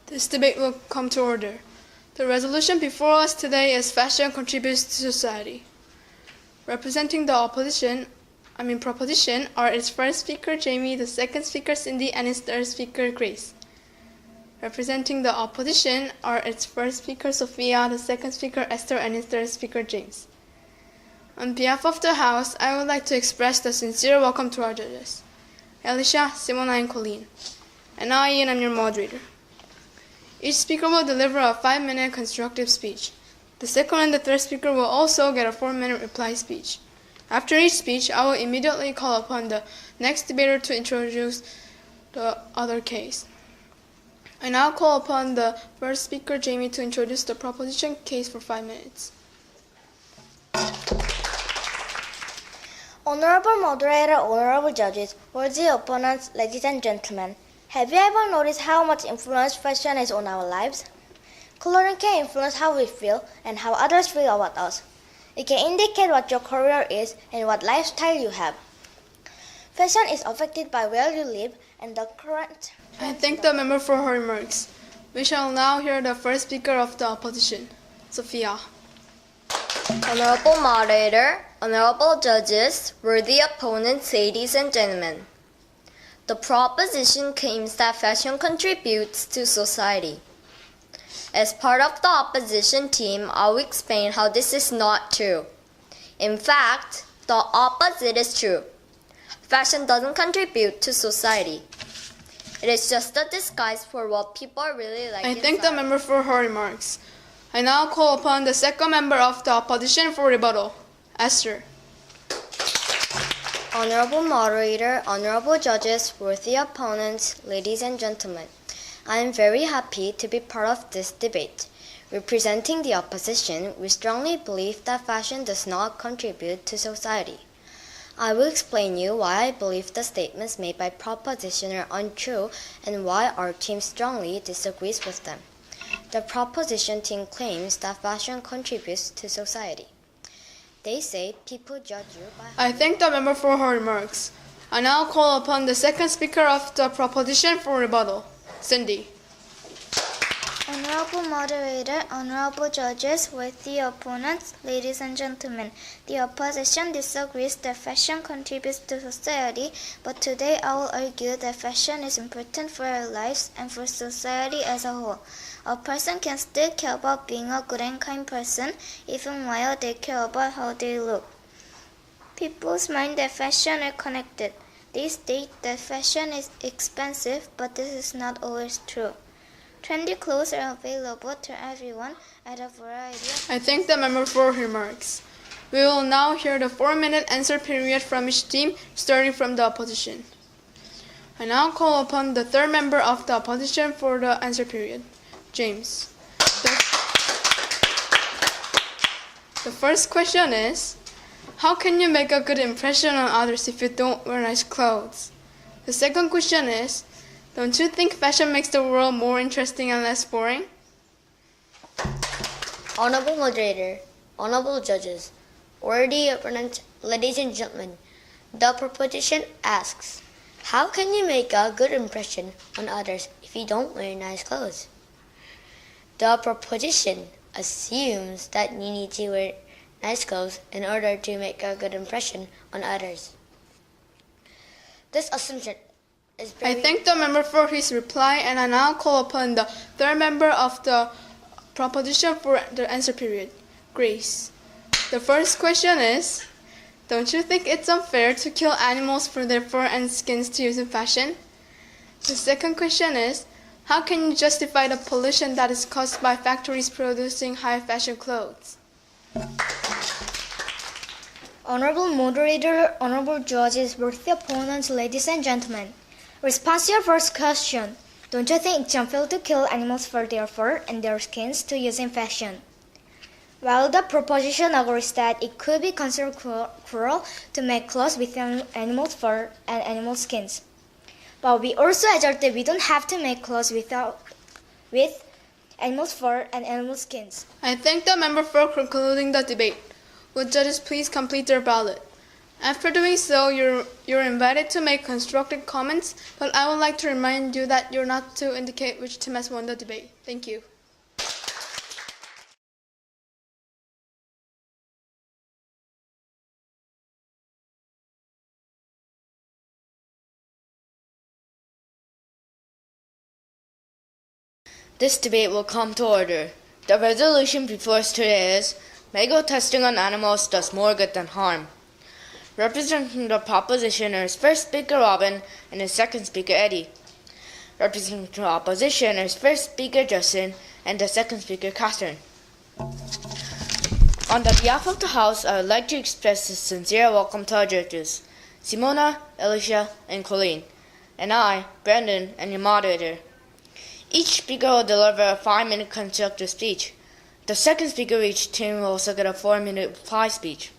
This debate will come to order. The resolution before us today is Fashion Contributes to Society. Representing the proposition are its first speaker, Jamie, the second speaker, Cindy, and its third speaker, Grace. Representing the opposition are its first speaker, Sophia, the second speaker, Esther, and its third speaker, James. On behalf of the House, I would like to express the sincere welcome to our judges, Alicia, Simona, and Colleen. And now, Ian, I'm your moderator. Each speaker will deliver a 5-minute constructive speech. The second and the third speaker will also get a 4-minute reply speech. After each speech, I will immediately call upon the next debater to introduce the other case. I now call upon the first speaker, Jamie, to introduce the proposition case for 5 minutes. Honorable moderator, honorable judges, worthy opponents, ladies and gentlemen. Have you ever noticed how much influence fashion has on our lives? Clothing can influence how we feel and how others feel about us. It can indicate what your career is and what lifestyle you have. Fashion is affected by where you live and the current... I thank the member for her remarks. We shall now hear the first speaker of the opposition, Sophia. Honorable moderator, honorable judges, worthy opponents, ladies and gentlemen. The proposition claims that fashion contributes to society. As part of the opposition team, I will explain how this is not true. In fact, the opposite is true. Fashion doesn't contribute to society. It is just a disguise for what people really like. I thank the member for her remarks. I now call upon the second member of the opposition for rebuttal, Esther. Honorable moderator, honorable judges, worthy opponents, ladies and gentlemen. I am very happy to be part of this debate. Representing the opposition, we strongly believe that fashion does not contribute to society. I will explain you why I believe the statements made by proposition are untrue and why our team strongly disagrees with them. The proposition team claims that fashion contributes to society. They say people judge you by... I thank the member for her remarks. I now call upon the second speaker of the proposition for rebuttal, Cindy. Honorable moderator, honorable judges, worthy opponents, ladies and gentlemen. The opposition disagrees that fashion contributes to society, but today I will argue that fashion is important for our lives and for society as a whole. A person can still care about being a good and kind person, even while they care about how they look. People's mind that fashion are connected. They state that fashion is expensive, but this is not always true. Trendy clothes are available to everyone at a variety of... I thank the member for her remarks. We will now hear the 4-minute answer period from each team, starting from the opposition. I now call upon the third member of the opposition for the answer period, James. The first question is, how can you make a good impression on others if you don't wear nice clothes? The second question is, don't you think fashion makes the world more interesting and less boring? Honorable moderator, honorable judges, worthy opponents, ladies and gentlemen. The proposition asks, how can you make a good impression on others if you don't wear nice clothes? The proposition assumes that you need to wear nice clothes in order to make a good impression on others. This assumption is very... I thank the member for his reply, and I now call upon the third member of the proposition for the answer period, Grace. The first question is, don't you think it's unfair to kill animals for their fur and skins to use in fashion? The second question is, how can you justify the pollution that is caused by factories producing high fashion clothes? Honorable moderator, honorable judges, worthy opponents, ladies and gentlemen. Response to your first question. Don't you think it's unfair to kill animals for their fur and their skins to use in fashion? While the proposition agrees that it could be considered cruel to make clothes with animal fur and animal skins. But we also assert that we don't have to make clothes with animal fur and animal skins. I thank the member for concluding the debate. Would judges please complete their ballot? After doing so, you're invited to make constructive comments, but I would like to remind you that you're not to indicate which team has won the debate. Thank you. This debate will come to order. The resolution before us today is, medical testing on animals does more good than harm. Representing the proposition is first speaker Robin and the second speaker Eddie. Representing the opposition is first speaker Justin and the second speaker Catherine. On the behalf of the House, I would like to express a sincere welcome to our judges, Simona, Alicia, and Colleen, and I, Brandon, and your moderator. Each speaker will deliver a 5-minute constructive speech. The second speaker of each team will also get a 4-minute reply speech.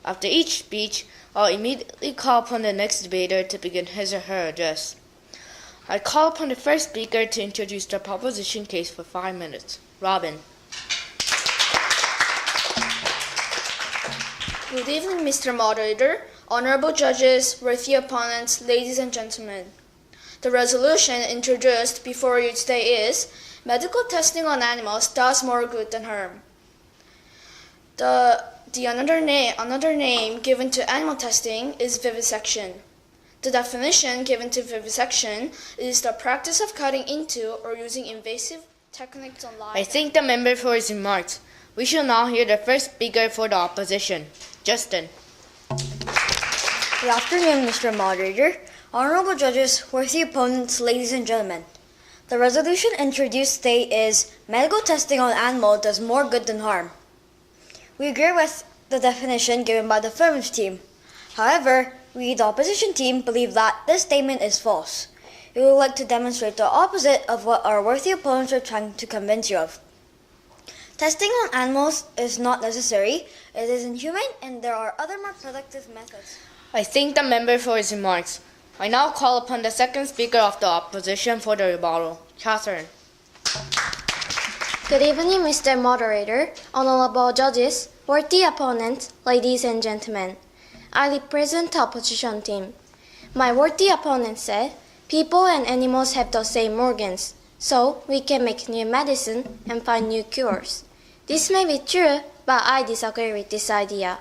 After each speech, I'll immediately call upon the next debater to begin his or her address. I call upon the first speaker to introduce the proposition case for 5 minutes. Robin. Good evening, Mr. Moderator, honorable judges, worthy opponents, ladies and gentlemen. The resolution introduced before you today is, medical testing on animals does more good than harm. Another name given to animal testing is vivisection. The definition given to vivisection is the practice of cutting into or using invasive techniques on live. I thank the member for his remarks. We shall now hear the first speaker for the opposition, Justin. Good afternoon, Mr. Moderator, honorable judges, worthy opponents, ladies and gentlemen. The resolution introduced today is, medical testing on animals does more good than harm. We agree with the definition given by the affirmative team. However, we, the opposition team, believe that this statement is false. We would like to demonstrate the opposite of what our worthy opponents are trying to convince you of. Testing on animals is not necessary, it is inhumane, and there are other more productive methods. I thank the member for his remarks. I now call upon the second speaker of the opposition for the rebuttal, Catherine. Good evening, Mr. Moderator, honorable judges, worthy opponents, ladies and gentlemen. I represent the opposition team. My worthy opponent said, people and animals have the same organs, so we can make new medicine and find new cures. This may be true, but I disagree with this idea.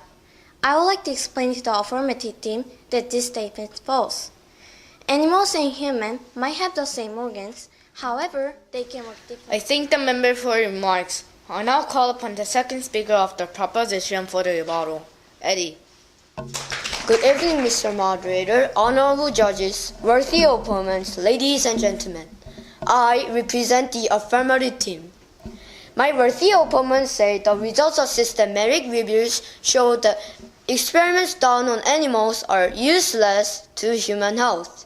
I would like to explain to the affirmative team that this statement is false. Animals and humans might have the same organs, however, they can work differently. I thank the member for your remarks. I now call upon the second speaker of the proposition for the rebuttal, Eddie. Good evening, Mr. Moderator, honorable judges, worthy opponents, ladies and gentlemen. I represent the affirmative team. My worthy opponents say the results of systematic reviews show that experiments done on animals are useless to human health.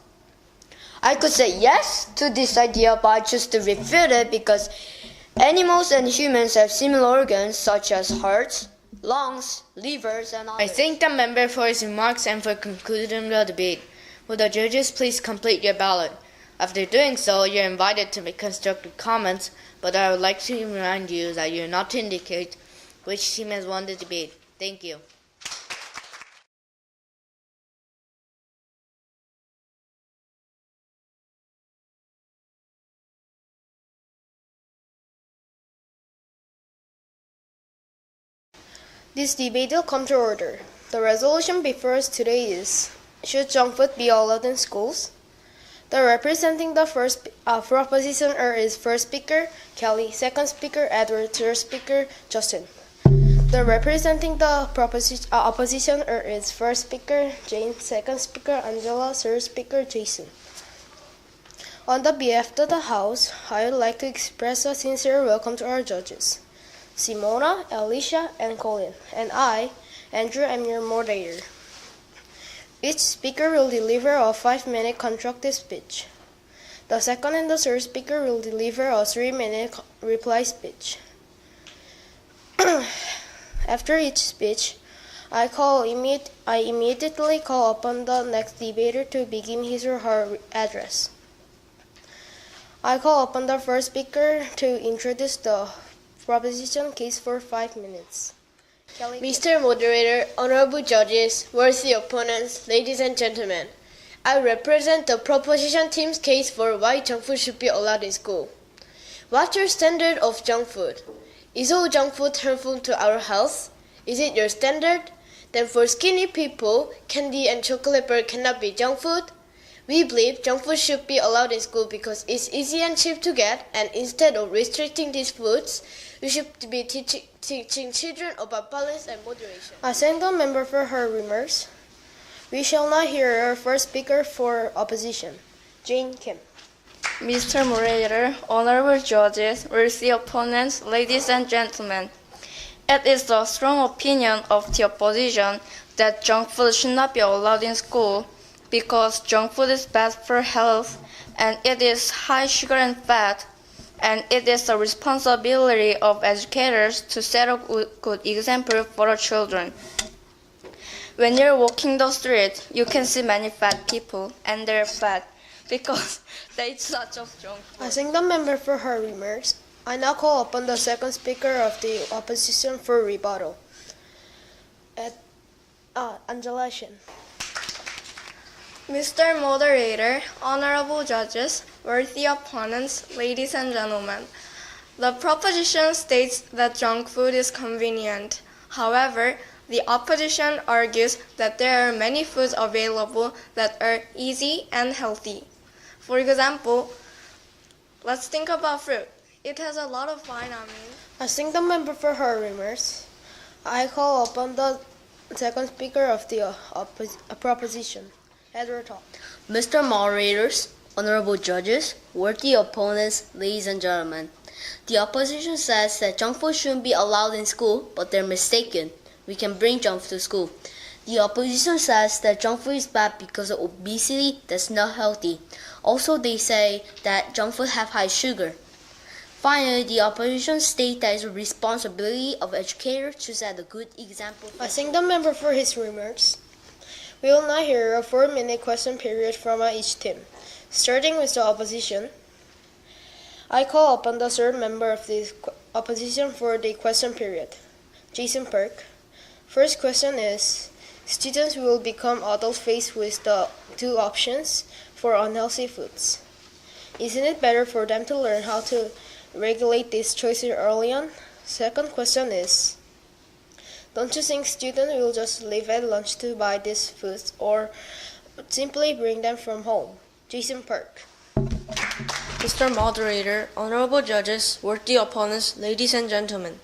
I could say yes to this idea, but I choose to refute it because animals and humans have similar organs such as hearts, lungs, livers, and others. I thank the member for his remarks and for concluding the debate. Will the judges please complete your ballot? After doing so, you're invited to make constructive comments, but I would like to remind you that you're not to indicate which team has won the debate. Thank you. This debate will come to order. The resolution before us today is, should junk food be allowed in schools? The representing the first proposition is first speaker Kelly, second speaker Edward, third speaker Justin. The representing the opposition is first speaker Jane, second speaker Angela, third speaker Jason. On the behalf of the House, I would like to express a sincere welcome to our judges, Simona, Alicia, and Colin, and I, Andrew, am your moderator. Each speaker will deliver a 5-minute constructive speech. The second and the third speaker will deliver a 3-minute reply speech. After each speech, I immediately call upon the next debater to begin his or her address. I call upon the first speaker to introduce the proposition case for 5 minutes. Mr. Moderator, honorable judges, worthy opponents, ladies and gentlemen, I represent the proposition team's case for why junk food should be allowed in school. What's your standard of junk food? Is all junk food harmful to our health? Is it your standard? Then for skinny people, candy and chocolate bar cannot be junk food? We believe junk food should be allowed in school because it's easy and cheap to get, and instead of restricting these foods, we should be teaching children about balance and moderation. I thank the member for her remarks. We shall now hear our first speaker for opposition, Jane Kim. Mr. Moderator, honorable judges, worthy opponents, ladies and gentlemen. It is the strong opinion of the opposition that junk food should not be allowed in school because junk food is bad for health and it is high sugar and fat, and it is the responsibility of educators to set a good example for the children. When you're walking the street, you can see many fat people, and they're fat because they eat such of junk food. I thank the member for her remarks. I now call upon the second speaker of the opposition for rebuttal. Angela Shin. Mr. Moderator, honorable judges, worthy opponents, ladies and gentlemen. The proposition states that junk food is convenient. However, the opposition argues that there are many foods available that are easy and healthy. For example, let's think about fruit. It has a lot of vitamins. I thank the member for her remarks. I call upon the second speaker of the proposition, Edward Talk. Mr. Moderators, honorable judges, worthy opponents, ladies and gentlemen. The opposition says that junk food shouldn't be allowed in school, but they're mistaken. We can bring junk food to school. The opposition says that junk food is bad because of obesity that's not healthy. Also, they say that junk food have high sugar. Finally, the opposition states that it's the responsibility of educators to set a good example. I thank the member for his remarks. We will now hear a 4-minute question period from each team. Starting with the opposition, I call upon the third member of the opposition for the question period, Jason Park. First question is, students will become adults faced with the two options for unhealthy foods. Isn't it better for them to learn how to regulate these choices early on? Second question is, don't you think students will just leave at lunch to buy these foods or simply bring them from home? Jason Park. Mr. Moderator, honorable judges, worthy opponents, ladies and gentlemen.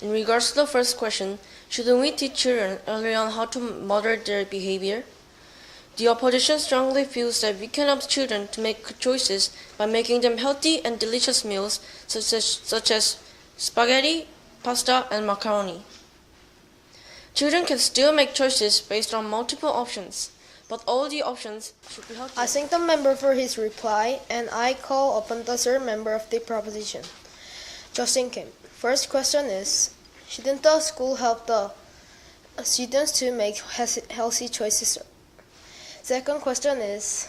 In regards to the first question, shouldn't we teach children early on how to moderate their behavior? The opposition strongly feels that we can help children to make good choices by making them healthy and delicious meals such as spaghetti, pasta, and macaroni. Children can still make choices based on multiple options, but all the options should be healthy. I thank the member for his reply, and I call upon the third member of the proposition, Justin Kim. First question is, shouldn't the school help the students to make healthy choices? Second question is,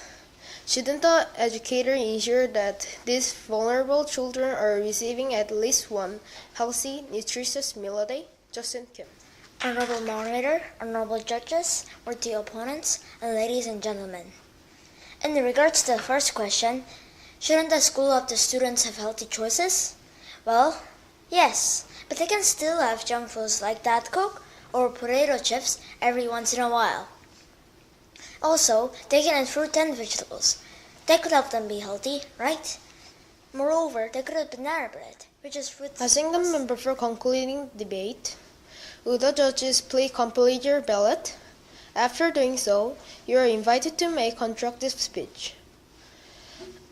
shouldn't the educator ensure that these vulnerable children are receiving at least one healthy, nutritious meal a day? Justin Kim. Honorable moderator, honorable judges, worthy opponents, and ladies and gentlemen. In regards to the first question, shouldn't the school help the students have healthy choices? Well, yes, but they can still have junk foods like Diet Coke or potato chips every once in a while. Also, they can eat fruit and vegetables. That could help them be healthy, right? Moreover, they could eat banana bread, which is fruit. I thank the member for concluding debate. Would the judges please complete your ballot? After doing so, you are invited to make constructive speech.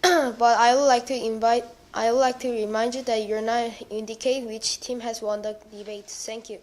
But I would like to remind you that you're not indicate which team has won the debate. Thank you.